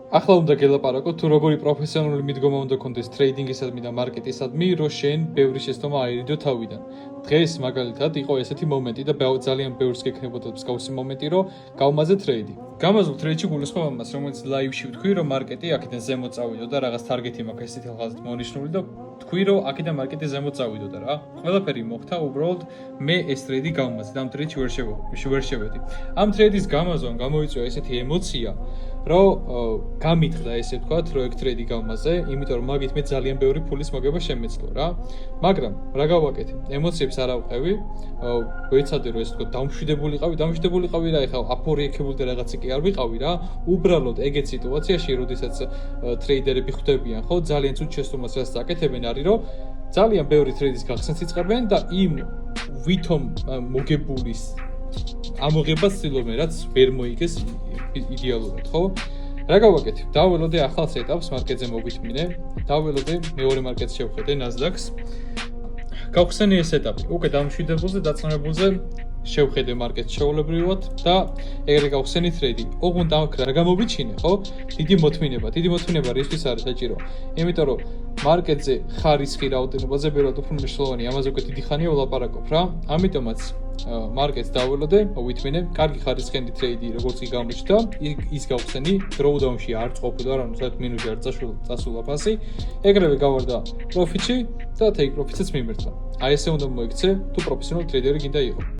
ახლა უნდა გელაპარაკოთ თუ როგორი პროფესიონალური მიდგომა უნდა გქონდეს ტრეიდინგისადმი და მარკეტინგისადმი, რომ შენ ბევრი შეცდომა აირიდო თავიდან. დღეს მაგალითად იყო ესეთი მომენტი და ძალიან ბევრს გექნებოდა მსგავსი მომენტი, რომ გავმაზე ტრეიდი. გამაზულ ტრეიდში გულისხმობ ამას, რომელიც ლაივში ვთქვი, რომ მარკეტი აქედან ზემოთ წავიდო და რაღაც ტარგეტი მაქვს ესეთი ხალხად მონიშნული და თქვი, რომ აქედან მარკეტი ზემოთ წავიდოდა რა. ყველაფერი მოხდა, უბრალოდ მე ეს ტრეიდი გავმაზე და ამ ტრეიდში ვერ შევედი. ამ ტრეიდის გამაზვამ გამოიწვია ესეთი ემოცია, რომ გამიტყდა ესე ვთქვათ, რომ ეგ ტრეიდი გავმაზე, იმიტომ რომ მაგით მე ძალიან ბევრი ფულის მოგება შემეძლო რა. მაგრამ რა გავაკეთე? ემოციებს არ ავყევი, ვეცადე რომ ესე ვთქვათ, დამშვიდებულიყავი რა, ეხლა აფორიეკებული და რაღაცი კი არ ვიყავი რა. უბრალოდ ეგეთ სიტუაციაში, როდესაც ტრეიდერები ხვდებიან, ხო, ძალიან ცუდ შეცდომას რაც აკეთებენ არის, რომ ძალიან ბევრი ტრეიდის გახსნას იწყებენ და იმ ვითომ მოგებულის ამოღებას ცდილობენ, რაც ვერ მოიგეს იდეალურად, ხო? რა გავაკეთე? დაველოდე ახალ სეტაპს მარკეტზე მოვითმინე, დაველოდე მეორე მარკეტს შევხედე Nasdaq-ს. გავხსენე ეს სეტაპი. უკვე დამშვიდებულზე, დაწნევებულზე შევხედე მარკეტს შეულებრივად და ეგრე გავხსენი ტრეიდი. ოღონდ რა გამოვიჩინე, ხო? დიდი მოთმინება რისთვის არის საჭირო? იმიტომ რომ მარკეტზე ხარისხი რაოდენობაზე ბევრად უფრო მნიშვნელოვანია, ამაზე უკვე დიდი ხანია ვლაპარაკობ რა. ამიტომაც მარკეტს დაველოდე, ვითმინე, კარგი ხარისხიანი ტრეიდი როგორც კი გამოჩნდა, ის გავხსენი, დროუდაუნში არ წყოფილდა, რა, საერთოდ მინუსი არ წასულა ფასი. ეგრევე გავარდა პროფიტში და take profit-იც მიმერთა. აი ესე უნდა მოიქცე, თუ პროფესიონალ ტრეიდერი გინდა იყო.